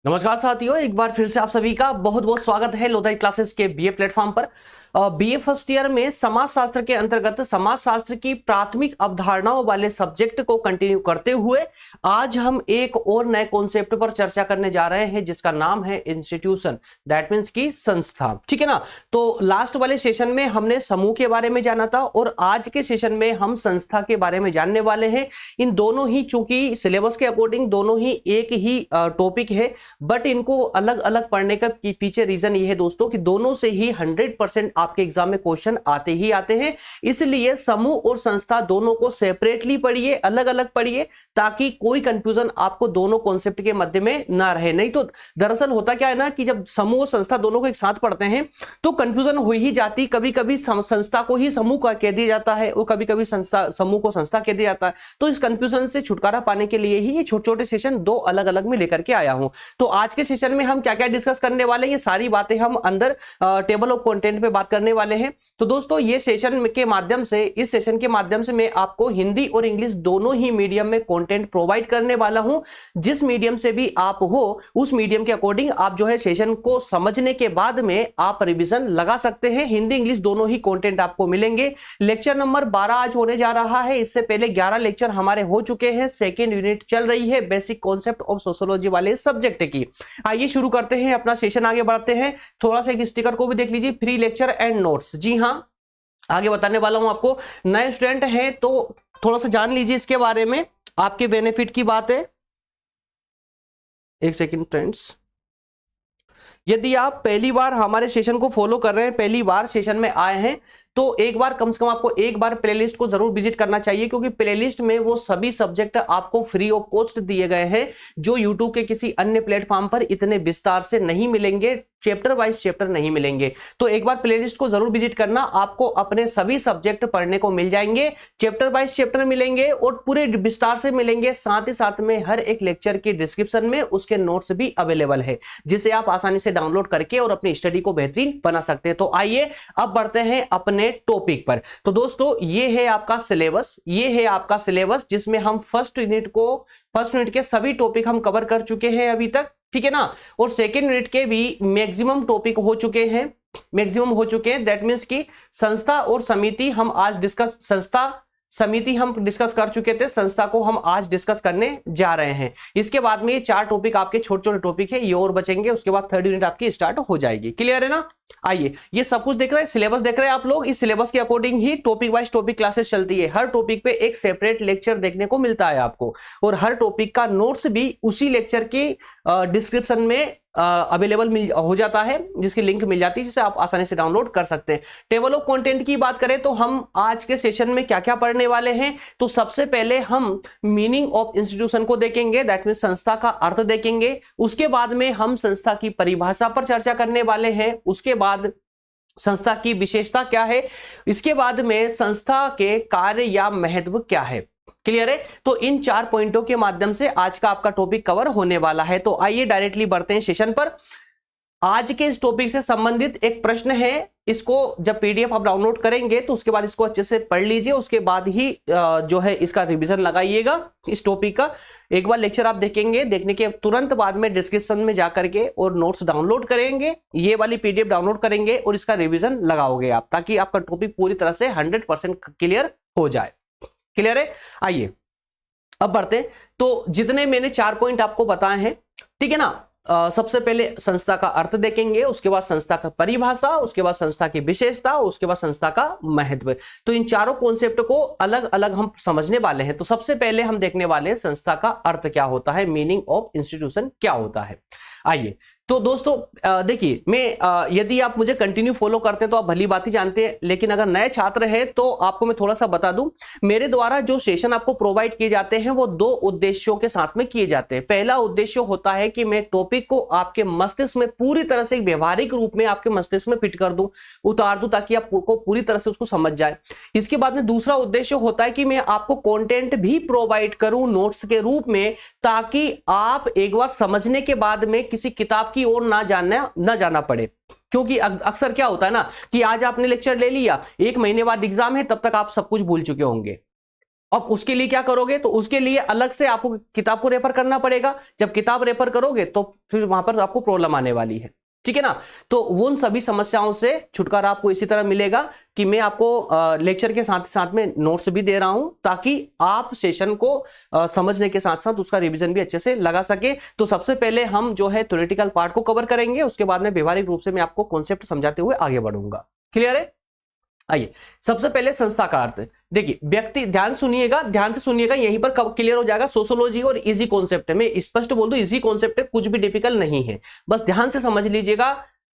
नमस्कार साथियों, एक बार फिर से आप सभी का बहुत बहुत स्वागत है लोधाई क्लासेस के बीए प्लेटफॉर्म पर। बीए फर्स्ट ईयर में समाज शास्त्र के अंतर्गत समाज शास्त्र की प्राथमिक अवधारणाओं वाले सब्जेक्ट को कंटिन्यू करते हुए आज हम एक और नए कॉन्सेप्ट पर चर्चा करने जा रहे हैं जिसका नाम है इंस्टीट्यूशन, दैट मीन्स की संस्था। ठीक है ना। तो लास्ट वाले सेशन में हमने समूह के बारे में जाना था और आज के सेशन में हम संस्था के बारे में जानने वाले हैं। इन दोनों ही, चूंकि सिलेबस के अकॉर्डिंग दोनों ही एक ही टॉपिक है, बट इनको अलग अलग पढ़ने का पीछे रीजन ये है दोस्तों कि दोनों से ही 100% आपके एग्जाम में क्वेश्चन आते ही आते हैं। इसलिए समूह और संस्था दोनों को सेपरेटली पढ़िए, अलग अलग पढ़िए, ताकि कोई कंफ्यूजन आपको दोनों कॉन्सेप्ट के मध्य में ना रहे। नहीं तो दरअसल होता क्या है ना कि जब समूह और संस्था दोनों को एक साथ पढ़ते हैं तो कंफ्यूजन हो ही जाती। कभी कभी संस्था को ही समूह का कह दिया जाता है और कभी कभी संस्था समूह को संस्था कह दिया जाता है। तो इस कंफ्यूजन से छुटकारा पाने के लिए ही ये छोटे छोटे सेशन दो अलग अलग में लेकर के आया हूं। तो आज के सेशन में हम क्या क्या डिस्कस करने वाले हैं, ये सारी बातें हम अंदर टेबल ऑफ कंटेंट पे बात करने वाले हैं। तो दोस्तों ये सेशन के माध्यम से, इस सेशन के माध्यम से मैं आपको हिंदी और इंग्लिश दोनों ही मीडियम में कंटेंट प्रोवाइड करने वाला हूं। जिस मीडियम से भी आप हो उस मीडियम के अकॉर्डिंग आप जो है सेशन को समझने के बाद में आप रिवीजन लगा सकते हैं। हिंदी इंग्लिश दोनों ही कंटेंट आपको मिलेंगे। लेक्चर नंबर 12 आज होने जा रहा है। इससे पहले 11 लेक्चर हमारे हो चुके हैं। सेकेंड यूनिट चल रही है बेसिक कॉन्सेप्ट ऑफ सोशियोलॉजी वाले सब्जेक्ट की। आइए शुरू करते हैं अपना सेशन, आगे बढ़ते हैं। थोड़ा सा एक स्टिकर को भी देख लीजिए, फ्री लेक्चर एंड नोट्स। जी हाँ, आगे बताने वाला हूं आपको। नए स्टूडेंट हैं तो थोड़ा सा जान लीजिए इसके बारे में, आपके बेनिफिट की बात है। एक सेकंड फ्रेंड्स, यदि आप पहली बार हमारे सेशन को फॉलो कर रहे हैं, पहली बार सेशन में आए हैं, तो एक बार कम से कम आपको एक बार प्लेलिस्ट को जरूर विजिट करना चाहिए, क्योंकि प्लेलिस्ट में वो सभी सब्जेक्ट आपको फ्री ऑफ कॉस्ट दिए गए हैं जो यूट्यूब के किसी अन्य प्लेटफॉर्म पर इतने विस्तार से नहीं मिलेंगे, चैप्टर वाइज चैप्टर नहीं मिलेंगे। तो एक बार प्लेलिस्ट को जरूर विजिट करना, आपको अपने सभी सब्जेक्ट पढ़ने को मिल जाएंगे, चैप्टर वाइज चैप्टर मिलेंगे और पूरे विस्तार से मिलेंगे। साथ ही साथ में हर एक लेक्चर की डिस्क्रिप्शन में उसके नोट्स भी अवेलेबल है, जिसे आप आसानी से डाउनलोड करके और अपनी स्टडी को बेहतरीन बना सकते हैं। तो आइए अब बढ़ते हैं अपने टॉपिक पर। तो दोस्तों ये है आपका सिलेबस, ये है आपका सिलेबस जिसमें हम फर्स्ट यूनिट के सभी टॉपिक हम कवर कर चुके हैं अभी तक, ठीक है ना। और सेकेंड यूनिट के भी मैक्सिमम टॉपिक हो चुके हैं, दैट मींस कि संस्था और समिति हम आज डिस्कस, संस्था समिति हम डिस्कस कर चुके थे, संस्था को हम आज डिस्कस करने जा रहे हैं। इसके बाद में ये 4 टॉपिक आपके छोटे छोटे टॉपिक है, ये और बचेंगे। उसके बाद थर्ड यूनिट आपकी स्टार्ट हो जाएगी। क्लियर है ना। आइए, ये सब कुछ देख रहे हैं, सिलेबस देख रहे हैं आप लोग। इस सिलेबस के अकॉर्डिंग ही टॉपिक वाइज टॉपिक क्लासेस चलती है। हर टॉपिक पे एक सेपरेट लेक्चर देखने को मिलता है आपको, और हर टॉपिक का नोट्स भी उसी लेक्चर की डिस्क्रिप्शन में अवेलेबल हो जाता है, जिसकी लिंक मिल जाती है, जिसे आप आसानी से डाउनलोड कर सकते हैं। टेबल ऑफ कंटेंट की बात करें तो हम आज के सेशन में क्या क्या पढ़ने वाले हैं, तो सबसे पहले हम मीनिंग ऑफ इंस्टीट्यूशन को देखेंगे, दैट मीन संस्था का अर्थ देखेंगे। उसके बाद में हम संस्था की परिभाषा पर चर्चा करने वाले हैं। उसके बाद संस्था की विशेषता क्या है, इसके बाद में संस्था के कार्य या महत्व क्या है। क्लियर है। तो इन 4 पॉइंटों के माध्यम से आज का आपका टॉपिक कवर होने वाला है। तो आइए डायरेक्टली बढ़ते हैं सेशन पर। आज के इस टॉपिक से संबंधित एक प्रश्न है, इसको जब पीडीएफ आप डाउनलोड करेंगे तो उसके बाद इसको अच्छे से पढ़ लीजिए, उसके बाद ही जो है इसका रिवीजन लगाइएगा इस टॉपिक का। एक बार लेक्चर आप देखेंगे, देखने के तुरंत बाद में डिस्क्रिप्शन में जाकर के और नोट्स डाउनलोड करेंगे, ये वाली पीडीएफ डाउनलोड करेंगे और इसका रिवीजन लगाओगे आप, ताकि आपका टॉपिक पूरी तरह से 100% क्लियर हो जाए। क्लियर है। आइए अब बढ़ते हैं। तो जितने मैंने 4 पॉइंट आपको बताए हैं, ठीक है ना। सबसे पहले संस्था का अर्थ देखेंगे, उसके बाद संस्था का परिभाषा, उसके बाद संस्था की विशेषता, उसके बाद संस्था का महत्व। तो इन चारों कॉन्सेप्ट को अलग अलग हम समझने वाले हैं। तो सबसे पहले हम देखने वाले हैं संस्था का अर्थ क्या होता है, मीनिंग ऑफ इंस्टीट्यूशन क्या होता है। आइए, तो दोस्तों देखिए, मैं यदि आप मुझे कंटिन्यू फॉलो करते हैं तो आप भली बात ही जानते हैं, लेकिन अगर नए छात्र हैं तो आपको मैं थोड़ा सा बता दूं। मेरे द्वारा जो सेशन आपको प्रोवाइड किए जाते हैं वो 2 उद्देश्यों के साथ में किए जाते हैं। पहला उद्देश्य होता है कि मैं टॉपिक को आपके मस्तिष्क में पूरी तरह से एक व्यवहारिक रूप में आपके मस्तिष्क में फिट कर दूं, उतार दूं, ताकि आपको पूरी तरह से उसको समझ जाए। इसके बाद में दूसरा उद्देश्य होता है कि मैं आपको कंटेंट भी प्रोवाइड करूं नोट्स के रूप में, ताकि आप एक बार समझने के बाद में किसी किताब की ओर ना जाना पड़े। क्योंकि अक्सर क्या होता है ना कि आज आपने लेक्चर ले लिया, 1 महीने बाद एग्जाम है, तब तक आप सब कुछ भूल चुके होंगे। अब उसके लिए क्या करोगे, तो उसके लिए अलग से आपको किताब को रेफर करना पड़ेगा। जब किताब रेफर करोगे तो फिर वहां पर आपको प्रॉब्लम आने वाली है, ठीक है ना। तो उन सभी समस्याओं से छुटकारा आपको इसी तरह मिलेगा कि मैं आपको लेक्चर के साथ साथ में नोट्स भी दे रहा हूं, ताकि आप सेशन को समझने के साथ साथ उसका रिवीजन भी अच्छे से लगा सके। तो सबसे पहले हम जो है थ्योरेटिकल पार्ट को कवर करेंगे, उसके बाद में व्यवहारिक रूप से मैं आपको कॉन्सेप्ट समझाते हुए आगे बढ़ूंगा। क्लियर है? आइए, सबसे पहले संस्था का अर्थ। देखिए, व्यक्ति, ध्यान सुनिएगा, ध्यान से सुनिएगा, यहीं पर क्लियर हो जाएगा। सोशियोलॉजी और इजी कॉन्सेप्ट है, मैं स्पष्ट बोल दूं, इजी कॉन्सेप्ट है, कुछ भी डिफिकल्ट नहीं है, बस ध्यान से समझ लीजिएगा।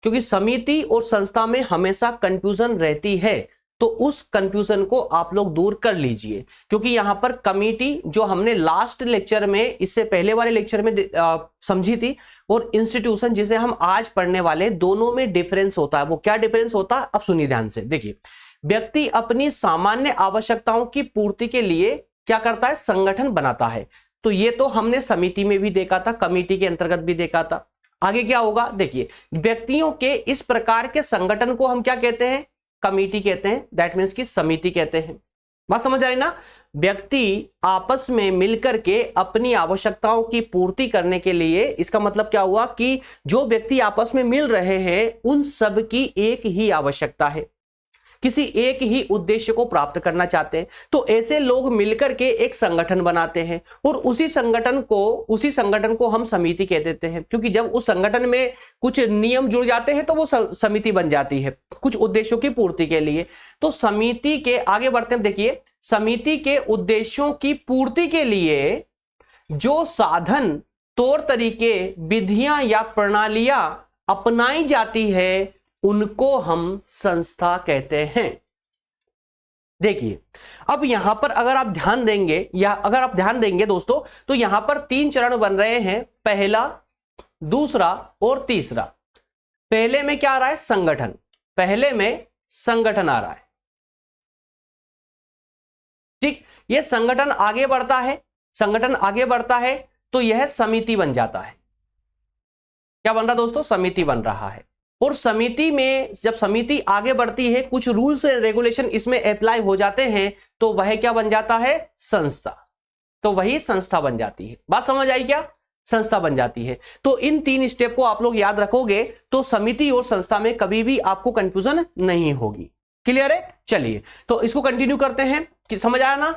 क्योंकि समिति और संस्था में हमेशा कंफ्यूजन रहती है, तो उस कंफ्यूजन को आप लोग दूर कर लीजिए। क्योंकि यहां पर कमिटी जो हमने लास्ट लेक्चर में, इससे पहले वाले लेक्चर में समझी थी, और इंस्टीट्यूशन जिसे हम आज पढ़ने वाले, दोनों में डिफरेंस होता है। वो क्या डिफरेंस होता है, अब सुनिए ध्यान से। देखिए, व्यक्ति अपनी सामान्य आवश्यकताओं की पूर्ति के लिए क्या करता है, संगठन बनाता है। तो ये तो हमने समिति में भी देखा था, कमेटी के अंतर्गत भी देखा था। आगे क्या होगा, देखिए, व्यक्तियों के इस प्रकार के संगठन को हम क्या कहते हैं, कमेटी कहते हैं, दैट मीन्स की समिति कहते हैं। बात समझ आ रही ना। व्यक्ति आपस में मिलकर के अपनी आवश्यकताओं की पूर्ति करने के लिए, इसका मतलब क्या हुआ कि जो व्यक्ति आपस में मिल रहे हैं उन सब की एक ही आवश्यकता है, किसी एक ही उद्देश्य को प्राप्त करना चाहते हैं। तो ऐसे लोग मिलकर के एक संगठन बनाते हैं, और उसी संगठन को हम समिति कह देते हैं। क्योंकि जब उस संगठन में कुछ नियम जुड़ जाते हैं तो वो समिति बन जाती है कुछ उद्देश्यों की पूर्ति के लिए। तो समिति के आगे बढ़ते हैं। देखिए, समिति के उद्देश्यों की पूर्ति के लिए जो साधन, तौर तरीके, विधियां या प्रणालियां अपनाई जाती है, उनको हम संस्था कहते हैं। देखिए, अब यहां पर अगर आप ध्यान देंगे दोस्तों, तो यहां पर 3 चरण बन रहे हैं, पहला, दूसरा और तीसरा। पहले में क्या आ रहा है, संगठन, पहले में संगठन आ रहा है, ठीक। ये संगठन आगे बढ़ता है तो यह समिति बन जाता है। क्या बन रहा दोस्तों, समिति बन रहा है। और समिति में जब समिति आगे बढ़ती है, कुछ रूल्स एंड रेगुलेशन इसमें अप्लाई हो जाते हैं, तो वह क्या बन जाता है, संस्था। तो वही संस्था बन जाती है। बात समझ आई क्या, संस्था बन जाती है। तो इन 3 स्टेप को आप लोग याद रखोगे तो समिति और संस्था में कभी भी आपको कंफ्यूजन नहीं होगी। क्लियर है? चलिए, तो इसको कंटिन्यू करते हैं कि समझ आया ना।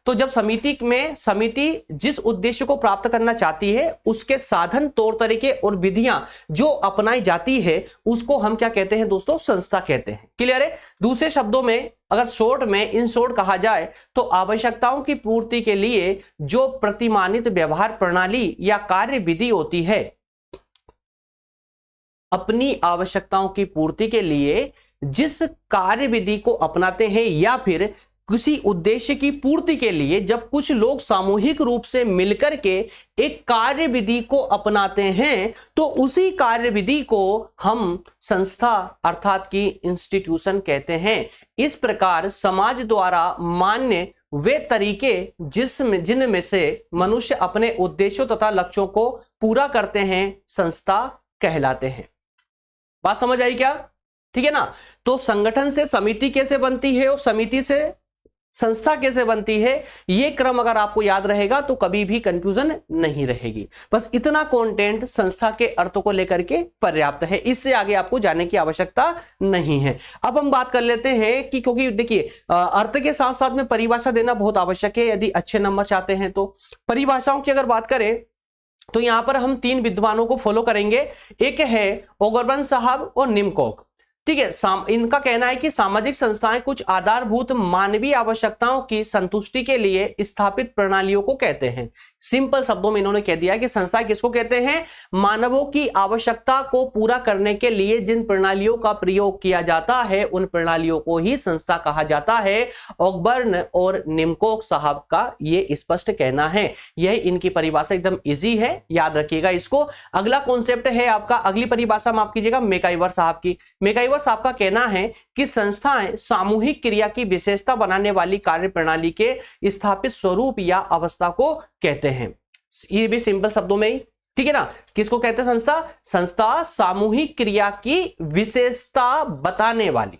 तो जब समिति जिस उद्देश्य को प्राप्त करना चाहती है, उसके साधन, तौर तरीके और विधियां जो अपनाई जाती है, उसको हम क्या कहते हैं दोस्तों, संस्था कहते हैं। क्लियर है? दूसरे शब्दों में अगर इन शॉर्ट कहा जाए तो आवश्यकताओं की पूर्ति के लिए जो प्रतिमानित व्यवहार प्रणाली या कार्य विधि होती है, अपनी आवश्यकताओं की पूर्ति के लिए जिस कार्य विधि को अपनाते हैं, या फिर किसी उद्देश्य की पूर्ति के लिए जब कुछ लोग सामूहिक रूप से मिलकर के एक कार्य विधि को अपनाते हैं, तो उसी कार्य विधि को हम संस्था अर्थात की इंस्टीट्यूशन कहते हैं। इस प्रकार समाज द्वारा मान्य वे तरीके जिनमें से मनुष्य अपने उद्देश्यों तथा लक्ष्यों को पूरा करते हैं, संस्था कहलाते हैं। बात समझ आई क्या? ठीक है ना। तो संगठन से समिति कैसे बनती है और समिति से संस्था कैसे बनती है, ये क्रम अगर आपको याद रहेगा तो कभी भी कंफ्यूजन नहीं रहेगी। बस इतना कंटेंट संस्था के अर्थों को लेकर के पर्याप्त है, इससे आगे आपको जाने की आवश्यकता नहीं है। अब हम बात कर लेते हैं कि, क्योंकि देखिए अर्थ के साथ साथ में परिभाषा देना बहुत आवश्यक है यदि अच्छे नंबर चाहते हैं। तो परिभाषाओं की अगर बात करें तो यहां पर हम 3 विद्वानों को फॉलो करेंगे। एक है ओगरबर्न साहब और निमकॉक, ठीक है। इनका कहना है कि सामाजिक संस्थाएं कुछ आधारभूत मानवीय आवश्यकताओं की संतुष्टि के लिए स्थापित प्रणालियों को कहते हैं। सिंपल शब्दों में इन्होंने कह दिया कि संस्था किसको कहते हैं, मानवों की आवश्यकता को पूरा करने के लिए जिन प्रणालियों का प्रयोग किया जाता है, उन प्रणालियों को ही संस्था कहा जाता है। ओगबर्न और निमकॉक साहब का ये स्पष्ट कहना है। यह इनकी परिभाषा एकदम इजी है, याद रखिएगा इसको। अगला कॉन्सेप्ट है आपका, अगली परिभाषा माफ कीजिएगा, मैकआइवर साहब की। मैकआइवर साहब का कहना है कि संस्थाएं सामूहिक क्रिया की विशेषता बनाने वाली कार्य प्रणाली के स्थापित स्वरूप या अवस्था को कहते हैं। ये भी सिंपल शब्दों में ही, ठीक है ना। किसको कहते हैं संस्था? संस्था सामूहिक क्रिया की विशेषता बताने वाली,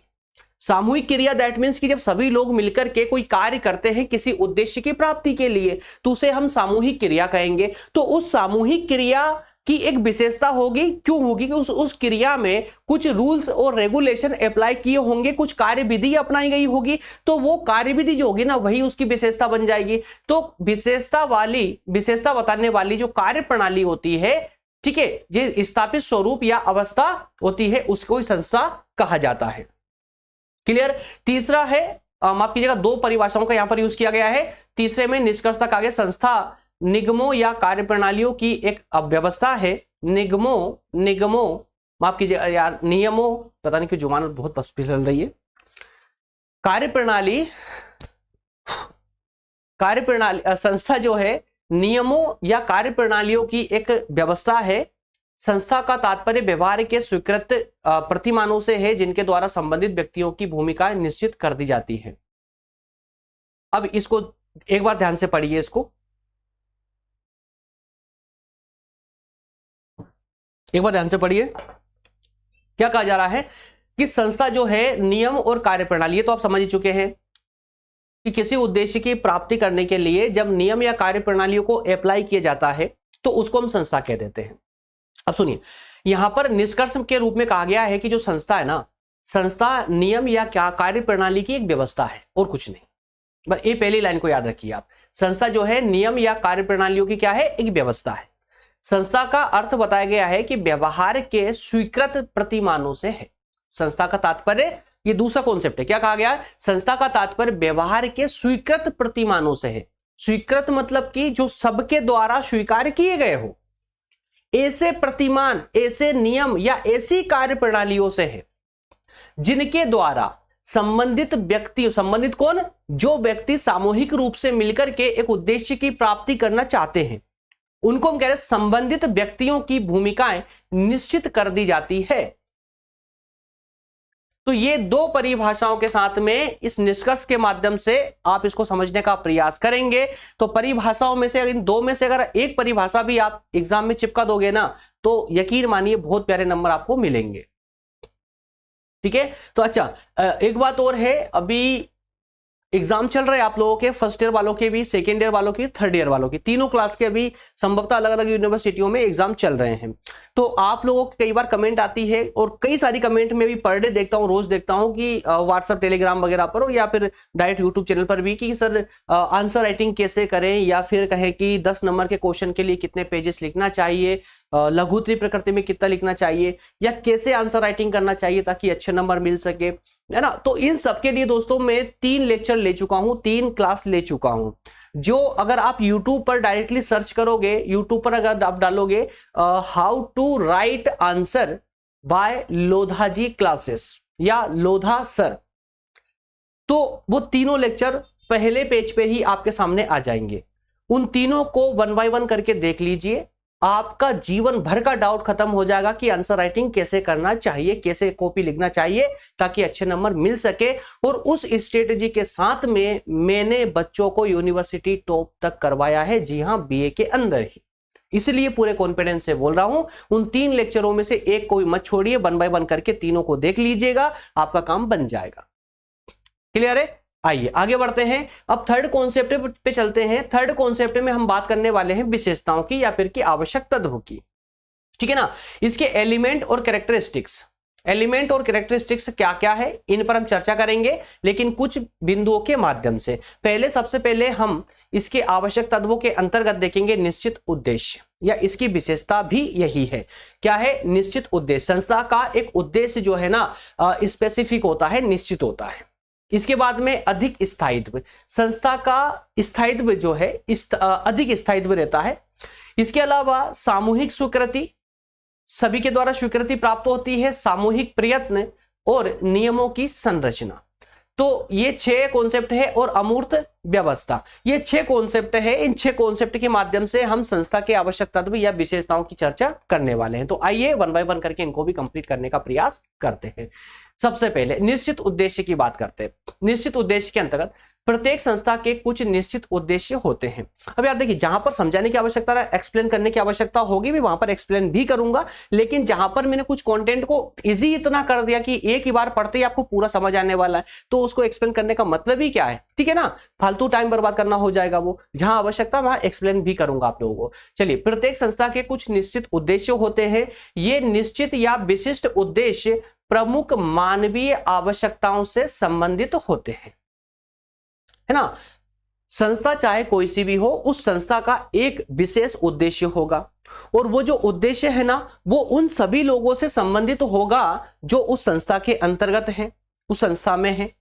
सामूहिक क्रिया दैट मीन्स कि जब सभी लोग मिलकर के कोई कार्य करते हैं किसी उद्देश्य की प्राप्ति के लिए, तो उसे हम सामूहिक क्रिया कहेंगे। तो उस सामूहिक क्रिया की एक विशेषता होगी, क्यों होगी कि उस क्रिया में कुछ रूल्स और रेगुलेशन अप्लाई किए होंगे, कुछ कार्य विधि अपनाई गई होगी, तो वो कार्य विधि जो होगी ना वही उसकी विशेषता बन जाएगी। तो विशेषता बताने वाली जो कार्य प्रणाली होती है, ठीक है, जो स्थापित स्वरूप या अवस्था होती है, उसको संस्था कहा जाता है। क्लियर। तीसरा है, माफ कीजिएगा, दो परिभाषाओं का यहां पर यूज किया गया है। तीसरे में निष्कर्ष तक आगे, संस्था निगमों या कार्यप्रणालियों की एक व्यवस्था है। निगमों माफ कीजिए यार, नियमों, पता नहीं क्यों जुबान बहुत फिसल रही है। कार्यप्रणाली संस्था जो है नियमों या कार्यप्रणालियों की एक व्यवस्था है। संस्था का तात्पर्य व्यवहार के स्वीकृत प्रतिमानों से है जिनके द्वारा संबंधित व्यक्तियों की भूमिकाएं निश्चित कर दी जाती है। अब इसको एक बार ध्यान से पढ़िए, इसको एक बार ध्यान से पढ़िए। क्या कहा जा रहा है कि संस्था जो है नियम और कार्यप्रणाली, तो आप समझ ही चुके हैं कि किसी उद्देश्य की प्राप्ति करने के लिए जब नियम या कार्यप्रणालियों को अप्लाई किया जाता है तो उसको हम संस्था कह देते हैं। अब सुनिए, यहां पर निष्कर्ष के रूप में कहा गया है कि जो संस्था है ना, संस्था नियम या क्या कार्यप्रणाली की एक व्यवस्था है और कुछ नहीं। बस ये पहली लाइन को याद रखिए आप। संस्था जो है नियम या कार्यप्रणालियों की क्या है, एक व्यवस्था है। संस्था का अर्थ बताया गया है कि व्यवहार के स्वीकृत प्रतिमानों से है। संस्था का तात्पर्य, ये दूसरा कॉन्सेप्ट है, क्या कहा गया है, संस्था का तात्पर्य व्यवहार के स्वीकृत प्रतिमानों से है। स्वीकृत मतलब कि जो सबके द्वारा स्वीकार किए गए हो, ऐसे प्रतिमान, ऐसे नियम या ऐसी कार्य प्रणालियों से है जिनके द्वारा संबंधित व्यक्ति, संबंधित कौन, जो व्यक्ति सामूहिक रूप से मिलकर के एक उद्देश्य की प्राप्ति करना चाहते हैं, उनको हम कह रहे हैं संबंधित व्यक्तियों की भूमिकाएं निश्चित कर दी जाती है। तो ये दो परिभाषाओं के साथ में इस निष्कर्ष के माध्यम से आप इसको समझने का प्रयास करेंगे। तो परिभाषाओं में से, इन दो में से अगर एक परिभाषा भी आप एग्जाम में चिपका दोगे ना, तो यकीन मानिए बहुत प्यारे नंबर आपको मिलेंगे। ठीक है। तो अच्छा, एक बात और है, अभी एग्जाम चल रहे हैं आप लोगों के, फर्स्ट ईयर वालों के भी, सेकेंड ईयर वालों के, थर्ड ईयर वालों के, तीनों क्लास के अभी संभवतः अलग अलग यूनिवर्सिटियों में एग्जाम चल रहे हैं। तो आप लोगों की कई बार कमेंट आती है, और कई सारी कमेंट में भी पर डे देखता हूं, रोज देखता हूं कि व्हाट्सएप, टेलीग्राम वगैरह पर, या फिर डायरेक्ट यूट्यूब चैनल पर भी, कि सर आंसर राइटिंग कैसे करें, या फिर कहे कि 10 नंबर के क्वेश्चन के लिए कितने पेजेस लिखना चाहिए, लघुत्तरी प्रकृति में कितना लिखना चाहिए, या कैसे आंसर राइटिंग करना चाहिए ताकि अच्छे नंबर मिल सके, है ना। तो इन सब के लिए दोस्तों मैं 3 लेक्चर ले चुका हूं, 3 क्लास ले चुका हूं, जो अगर आप YouTube पर डायरेक्टली सर्च करोगे, YouTube पर अगर आप डालोगे how to write answer by Lodha ji classes या लोधा सर, तो वो तीनों लेक्चर पहले पेज पे ही आपके सामने आ जाएंगे। उन तीनों को 1 बाय 1 करके देख लीजिए, आपका जीवन भर का डाउट खत्म हो जाएगा कि आंसर राइटिंग कैसे करना चाहिए, कैसे कॉपी लिखना चाहिए ताकि अच्छे नंबर मिल सके। और उस स्ट्रेटेजी के साथ में मैंने बच्चों को यूनिवर्सिटी टॉप तक करवाया है, जी हां, बीए के अंदर ही। इसलिए पूरे कॉन्फिडेंस से बोल रहा हूं, उन 3 लेक्चरों में से एक कोई मत छोड़िए, 1 बाय 1 करके तीनों को देख लीजिएगा, आपका काम बन जाएगा। क्लियर है। आइए आगे बढ़ते हैं, अब थर्ड कॉन्सेप्ट पे चलते हैं। थर्ड कॉन्सेप्ट में हम बात करने वाले हैं विशेषताओं की या फिर की आवश्यक तत्व की, ठीक है ना। इसके एलिमेंट और कैरेक्टरिस्टिक्स, एलिमेंट और कैरेक्टरिस्टिक्स क्या क्या है, इन पर हम चर्चा करेंगे, लेकिन कुछ बिंदुओं के माध्यम से। सबसे पहले हम इसके आवश्यक तत्वों के अंतर्गत देखेंगे निश्चित उद्देश्य, या इसकी विशेषता भी यही है। क्या है, निश्चित उद्देश्य। संस्था का एक उद्देश्य जो है ना स्पेसिफिक होता है, निश्चित होता है। इसके बाद में अधिक स्थायित्व, संस्था का स्थायित्व जो है अधिक स्थायित्व रहता है। इसके अलावा सामूहिक स्वीकृति, सभी के द्वारा स्वीकृति प्राप्त होती है। सामूहिक प्रयत्न और नियमों की संरचना, तो ये 6 कॉन्सेप्ट है। और अमूर्त व्यवस्था, ये 6 कॉन्सेप्ट है। इन 6 कॉन्सेप्ट के माध्यम से हम संस्था के आवश्यक तत्व या विशेषताओं की चर्चा करने वाले हैं। तो आइए 1 बाय 1 करके इनको भी कंप्लीट करने का प्रयास करते हैं। सबसे पहले निश्चित उद्देश्य की बात करते हैं। निश्चित उद्देश्य के अंतर्गत प्रत्येक संस्था के कुछ निश्चित उद्देश्य होते हैं। अब यार देखिए, जहां पर समझाने की आवश्यकता है, एक्सप्लेन करने की आवश्यकता होगी, मैं वहां पर एक्सप्लेन भी करूंगा, लेकिन जहां पर मैंने कुछ कंटेंट को इजी इतना कर दिया कि एक ही बार पढ़ते ही आपको पूरा समझ आने वाला है, तो उसको एक्सप्लेन करने का मतलब ही क्या है, ठीक है ना, फालतू टाइम बर्बाद करना हो जाएगा। वो जहां आवश्यकता वहां एक्सप्लेन भी करूंगा आप लोगों को। चलिए, प्रत्येक संस्था के कुछ निश्चित उद्देश्य होते हैं। ये निश्चित या विशिष्ट उद्देश्य प्रमुख मानवीय आवश्यकताओं से संबंधित होते हैं, है ना। संस्था चाहे कोई सी भी हो, उस संस्था का एक विशेष उद्देश्य होगा, और वो जो उद्देश्य है ना, वो उन सभी लोगों से संबंधित होगा जो उस संस्था के अंतर्गत हैं, उस संस्था में है,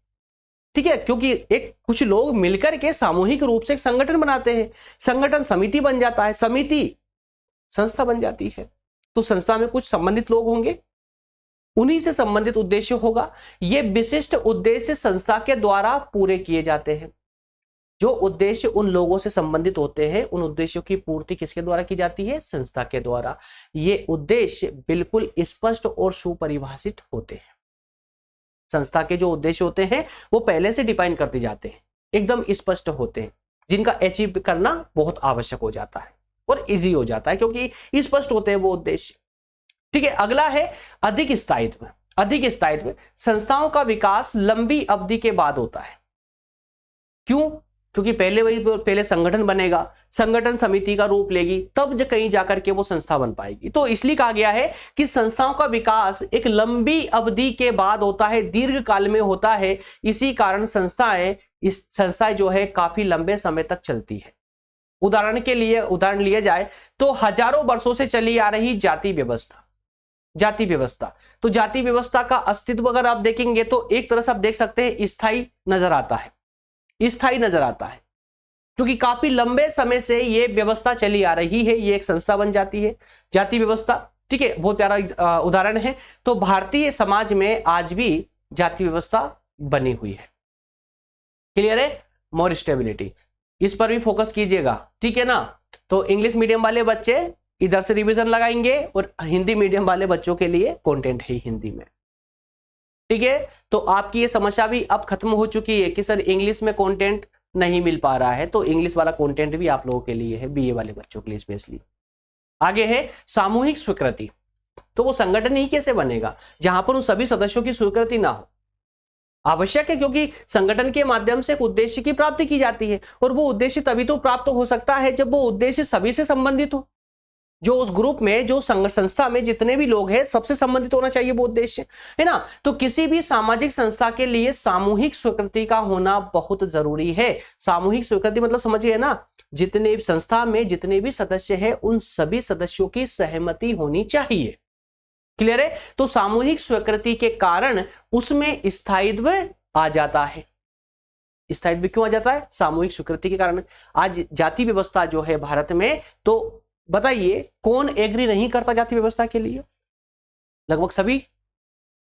ठीक है। क्योंकि एक कुछ लोग मिलकर के सामूहिक रूप से एक संगठन बनाते हैं, संगठन समिति बन जाता है, समिति संस्था बन जाती है, तो संस्था में कुछ संबंधित लोग होंगे, उन्हीं से संबंधित उद्देश्य होगा। ये विशिष्ट उद्देश्य संस्था के द्वारा पूरे किए जाते हैं। जो उद्देश्य उन लोगों से संबंधित होते हैं, उन उद्देश्यों की पूर्ति किसके द्वारा की जाती है? संस्था के द्वारा। ये उद्देश्य बिल्कुल स्पष्ट और सुपरिभाषित होते हैं। संस्था के जो उद्देश्य होते हैं वो पहले से डिफाइन कर दिए जाते हैं, एकदम स्पष्ट होते हैं, जिनका अचीव करना बहुत आवश्यक हो जाता है और इजी हो जाता है, क्योंकि स्पष्ट होते हैं वो उद्देश्य, ठीक है। अगला है अधिक स्थायित्व। अधिक स्थायित्व, संस्थाओं का विकास लंबी अवधि के बाद होता है। क्यों? क्योंकि पहले संगठन बनेगा, संगठन समिति का रूप लेगी, तब कहीं जाकर के वो संस्था बन पाएगी। तो इसलिए कहा गया है कि संस्थाओं का विकास एक लंबी अवधि के बाद होता है, दीर्घ काल में होता है। इसी कारण संस्थाएं जो है काफी लंबे समय तक चलती है। उदाहरण लिया जाए तो हजारों वर्षों से चली आ रही जाति व्यवस्था, तो जाति व्यवस्था का अस्तित्व अगर आप देखेंगे तो एक तरह से आप देख सकते हैं स्थायी नजर आता है, क्योंकि काफी लंबे समय से ये व्यवस्था चली आ रही है, ये एक संस्था बन जाती है, जाति व्यवस्था, ठीक है। बहुत प्यारा उदाहरण है। तो भारतीय समाज में आज भी जाति व्यवस्था बनी हुई है। क्लियर है? मोर स्टेबिलिटी, इस पर भी फोकस कीजिएगा, ठीक है ना। तो इंग्लिश मीडियम वाले बच्चे इधर से रिवीजन लगाएंगे और हिंदी मीडियम वाले बच्चों के लिए कंटेंट है हिंदी में, ठीक है। तो आपकी ये समस्या भी अब खत्म हो चुकी है कि सर इंग्लिश में कंटेंट नहीं मिल पा रहा है, तो इंग्लिश वाला कंटेंट भी आप लोगों के लिए है, बीए वाले बच्चों के लिए स्पेशली। आगे है सामूहिक स्वीकृति। तो वो संगठन ही कैसे बनेगा जहां पर उन सभी सदस्यों की स्वीकृति ना हो? आवश्यक है, क्योंकि संगठन के माध्यम से एक उद्देश्य की प्राप्ति की जाती है, और वो उद्देश्य तभी तो प्राप्त हो सकता है जब वो उद्देश्य सभी से संबंधित हो। जो उस ग्रुप में, जो संस्था में जितने भी लोग हैं, सबसे संबंधित होना चाहिए वो उद्देश्य, है ना। तो किसी भी सामाजिक संस्था के लिए सामूहिक स्वीकृति का होना बहुत जरूरी है। सामूहिक स्वीकृति मतलब समझिए ना, जितने संस्था में जितने भी सदस्य हैं उन सभी सदस्यों की सहमति होनी चाहिए। क्लियर है? तो सामूहिक स्वीकृति के कारण उसमें स्थायित्व आ जाता है। स्थायित्व क्यों आ जाता है? सामूहिक स्वीकृति के कारण। आज जाति व्यवस्था जो है भारत में, तो बताइए कौन एग्री नहीं करता जाति व्यवस्था के लिए? लगभग सभी।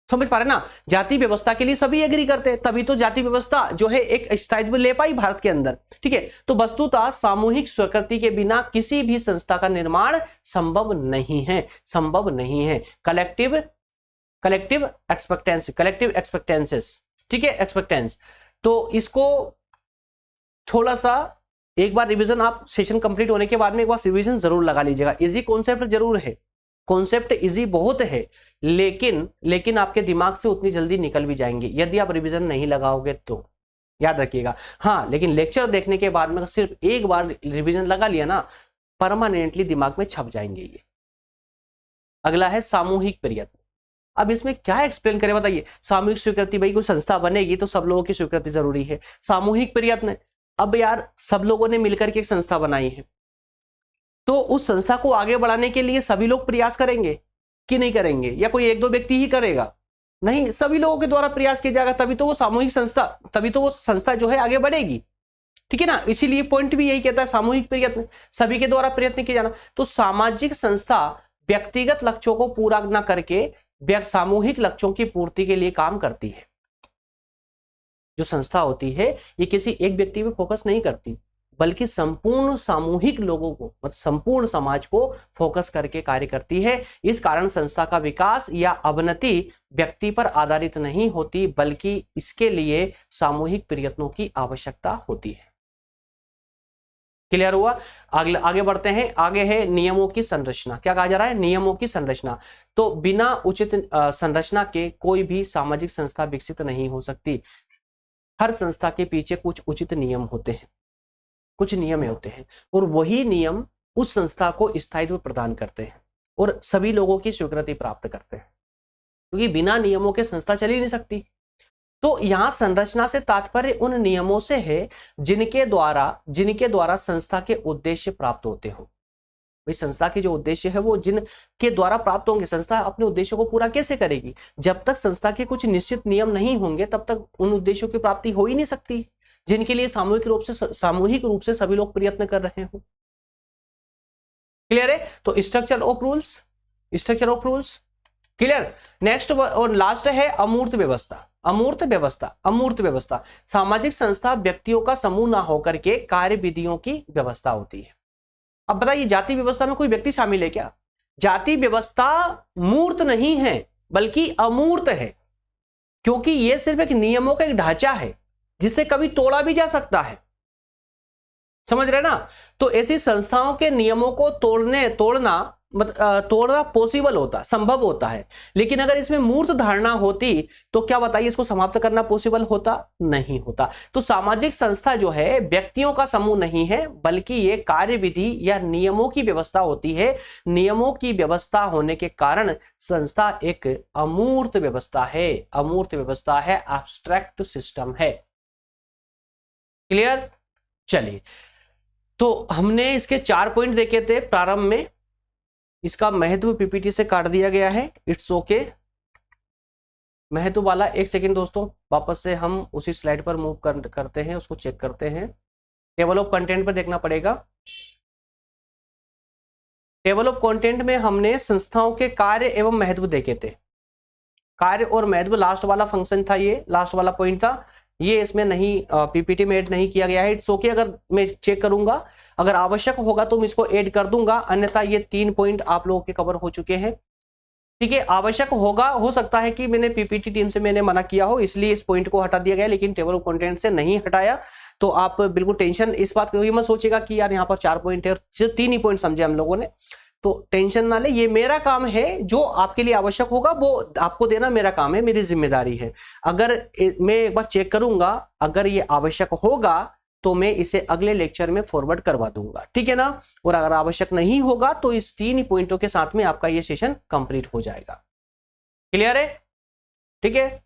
समझ पा रहे ना? जाति व्यवस्था के लिए सभी एग्री करते हैं, तभी तो जाति व्यवस्था जो है एक स्थायित्व ले पाई भारत के अंदर, ठीक है। तो वस्तुतः सामूहिक स्वीकृति के बिना किसी भी संस्था का निर्माण संभव नहीं है। कलेक्टिव एक्सपेक्टेंसेस, ठीक है, एक्सपेक्टेंस। तो इसको थोड़ा सा एक बार रिवीजन, आप सेशन कंप्लीट होने के बाद में एक बार रिवीजन जरूर लगा लीजिएगा। इजी कॉन्सेप्ट जरूर है, कॉन्सेप्ट इजी बहुत है, लेकिन आपके दिमाग से उतनी जल्दी निकल भी जाएंगे यदि आप रिवीजन नहीं लगाओगे तो, याद रखिएगा। हाँ, लेकिन लेक्चर देखने के बाद में सिर्फ एक बार रिवीजन लगा लिया ना, परमानेंटली दिमाग में छप जाएंगे ये। अगला है सामूहिक प्रयत्न। अब इसमें क्या एक्सप्लेन करें बताइए? सामूहिक स्वीकृति, भाई कोई संस्था बनेगी तो सब लोगों की स्वीकृति जरूरी है। सामूहिक प्रयत्न, अब यार सब लोगों ने मिलकर के एक संस्था बनाई है, तो उस संस्था को आगे बढ़ाने के लिए सभी लोग प्रयास करेंगे कि नहीं करेंगे? या कोई एक दो व्यक्ति ही करेगा? नहीं, सभी लोगों के द्वारा प्रयास किया जाएगा, तभी तो वो सामूहिक संस्था, तभी तो वो संस्था जो है आगे बढ़ेगी, ठीक है ना। इसीलिए पॉइंट भी यही कहता है सामूहिक प्रयत्न, सभी के द्वारा प्रयत्न किया जाना। तो सामाजिक संस्था व्यक्तिगत लक्ष्यों को पूरा न करके सामूहिक लक्ष्यों की पूर्ति के लिए काम करती है। जो संस्था होती है ये किसी एक व्यक्ति पे फोकस नहीं करती, बल्कि संपूर्ण सामूहिक लोगों को, मतलब संपूर्ण समाज को फोकस करके कार्य करती है। इस कारण संस्था का विकास या अवनति व्यक्ति पर आधारित नहीं होती, बल्कि इसके लिए सामूहिक प्रयत्नों की आवश्यकता होती है। क्लियर हुआ? आगे बढ़ते हैं। आगे है नियमों की संरचना। क्या कहा जा रहा है? नियमों की संरचना। तो बिना उचित संरचना के कोई भी सामाजिक संस्था विकसित नहीं हो सकती। हर संस्था के पीछे कुछ उचित नियम होते हैं, कुछ नियम होते हैं, और वही नियम उस संस्था को स्थायित्व प्रदान करते हैं और सभी लोगों की स्वीकृति प्राप्त करते हैं, क्योंकि बिना नियमों के संस्था चल ही नहीं सकती। तो यहां संरचना से तात्पर्य उन नियमों से है जिनके द्वारा संस्था के उद्देश्य प्राप्त होते हो। भाई संस्था के जो उद्देश्य है वो जिनके द्वारा प्राप्त होंगे। संस्था अपने उद्देश्यों को पूरा कैसे करेगी? जब तक संस्था के कुछ निश्चित नियम नहीं होंगे तब तक उन उद्देश्यों की प्राप्ति हो ही नहीं सकती, जिनके लिए सामूहिक रूप से सभी लोग प्रयत्न कर रहे हो। क्लियर है? तो structure of rules clear. Next और लास्ट है अमूर्त व्यवस्था। अमूर्त व्यवस्था सामाजिक संस्था व्यक्तियों का समूह ना होकर के कार्य विधियों की व्यवस्था होती है। अब बताइए, जाति व्यवस्था में कोई व्यक्ति शामिल है क्या? जाति व्यवस्था मूर्त नहीं है बल्कि अमूर्त है, क्योंकि यह सिर्फ एक नियमों का एक ढांचा है जिसे कभी तोड़ा भी जा सकता है। समझ रहे ना? तो ऐसी संस्थाओं के नियमों को तोड़ना पॉसिबल होता, संभव होता है, लेकिन अगर इसमें मूर्त धारणा होती तो क्या बताइए, इसको समाप्त करना पॉसिबल होता? नहीं होता। तो सामाजिक संस्था जो है व्यक्तियों का समूह नहीं है, बल्कि ये कार्य विधि या नियमों की व्यवस्था होती है। नियमों की व्यवस्था होने के कारण संस्था एक अमूर्त व्यवस्था है। एब्स्ट्रैक्ट सिस्टम है। क्लियर? चलिए, तो हमने इसके 4 पॉइंट देखे थे प्रारंभ में। इसका महत्व पीपीटी से काट दिया गया है। It's okay. महत्व वाला 1 सेकेंड दोस्तों, वापस से हम उसी स्लाइड पर मूव करते हैं, उसको चेक करते हैं। टेबल ऑफ कंटेंट पर देखना पड़ेगा। टेबल ऑफ कंटेंट में हमने संस्थाओं के कार्य एवं महत्व देखे थे। कार्य और महत्व लास्ट वाला फंक्शन था, ये लास्ट वाला पॉइंट था। ये इसमें नहीं, पीपीटी में ऐड नहीं किया गया है। It's okay. अगर मैं चेक करूंगा, अगर आवश्यक होगा तो मैं इसको ऐड कर दूंगा, अन्यथा ये 3 पॉइंट आप लोगों के कवर हो चुके हैं। ठीक है, आवश्यक होगा, हो सकता है कि मैंने पीपीटी टीम से मैंने मना किया हो, इसलिए इस पॉइंट को हटा दिया गया, लेकिन टेबल ऑफ कंटेंट से नहीं हटाया। तो आप बिल्कुल टेंशन इस बात को मत सोचेगा कि यार यहाँ पर 4 पॉइंट है, सिर्फ 3 ही पॉइंट समझे हम लोगों ने, तो टेंशन ना ले। ये मेरा काम है, जो आपके लिए आवश्यक होगा वो आपको देना मेरा काम है, मेरी जिम्मेदारी है। अगर मैं एक बार चेक करूंगा, अगर ये आवश्यक होगा तो मैं इसे अगले लेक्चर में फॉरवर्ड करवा दूंगा, ठीक है ना। और अगर आवश्यक नहीं होगा तो इस 3 ही पॉइंटों के साथ में आपका ये सेशन कंप्लीट हो जाएगा। क्लियर है? ठीक है।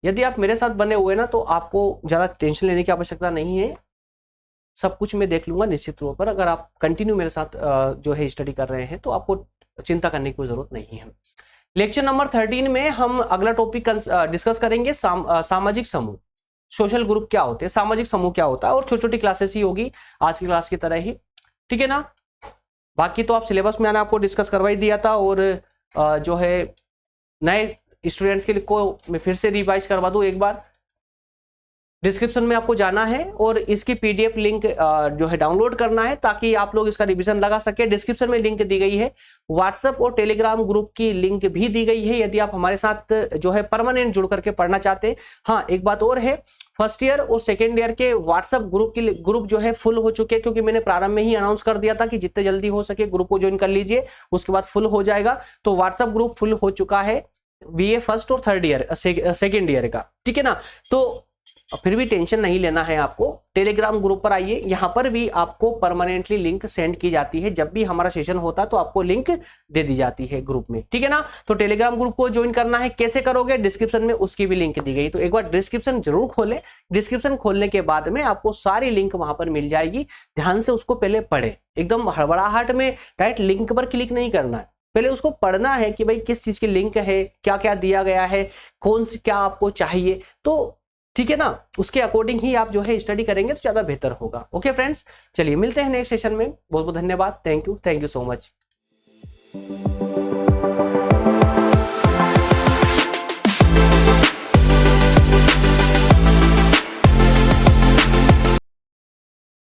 यदि आप मेरे साथ बने हुए ना तो आपको ज्यादा टेंशन लेने की आवश्यकता नहीं है, सब कुछ मैं देख लूंगा निश्चित तौर पर। अगर आप कंटिन्यू मेरे साथ जो है स्टडी कर रहे हैं तो आपको चिंता करने की कोई जरूरत नहीं है। लेक्चर नंबर 13 में हम अगला टॉपिक डिस्कस करेंगे, सामाजिक समूह, सोशल ग्रुप क्या होते हैं, सामाजिक समूह क्या होता है, और छोटी छोटी क्लासेस ही होगी आज की क्लास की तरह ही, ठीक है ना। बाकी तो आप सिलेबस में मैंने आपको डिस्कस करवा ही दिया था, और जो है नए स्टूडेंट्स के लिए को मैं फिर से रिवाइज करवा दूं एक बार। डिस्क्रिप्शन में आपको जाना है और इसकी पीडीएफ लिंक जो है डाउनलोड करना है, ताकि आप लोग इसका रिवीजन लगा सके। डिस्क्रिप्शन में लिंक दी गई है, व्हाट्सएप और टेलीग्राम ग्रुप की लिंक भी दी गई है, यदि आप हमारे साथ जो है परमानेंट जुड़ करके पढ़ना चाहते हैं। हाँ, एक बात और है, फर्स्ट ईयर और सेकेंड ईयर के व्हाट्सएप ग्रुप जो है फुल हो चुके हैं, क्योंकि मैंने प्रारंभ में ही अनाउंस कर दिया था कि जितने जल्दी हो सके ग्रुप को ज्वाइन कर लीजिए, उसके बाद फुल हो जाएगा। तो व्हाट्सएप ग्रुप फुल हो चुका है बीए फर्स्ट और थर्ड ईयर सेकेंड ईयर का, ठीक है ना। तो फिर भी टेंशन नहीं लेना है आपको, टेलीग्राम ग्रुप पर आइए, यहां पर भी आपको परमानेंटली लिंक सेंड की जाती है। जब भी हमारा सेशन होता है तो आपको लिंक दे दी जाती है ग्रुप में, ठीक है ना। तो टेलीग्राम ग्रुप को ज्वाइन करना है, कैसे करोगे, डिस्क्रिप्शन में उसकी भी लिंक दी गई। तो एक बार डिस्क्रिप्शन जरूर खोलें, डिस्क्रिप्शन खोलने के बाद में आपको सारी लिंक वहां पर मिल जाएगी। ध्यान से उसको पहले पढ़े, एकदम हड़बड़ाहट में डायरेक्ट लिंक पर क्लिक नहीं करना है, पहले उसको पढ़ना है कि भाई किस चीज की लिंक है, क्या क्या दिया गया है, कौन सी क्या आपको चाहिए, तो ठीक है ना। उसके अकॉर्डिंग ही आप जो है स्टडी करेंगे तो ज्यादा बेहतर होगा। ओके फ्रेंड्स, चलिए मिलते हैं नेक्स्ट सेशन में। बहुत बहुत धन्यवाद। Thank you so much.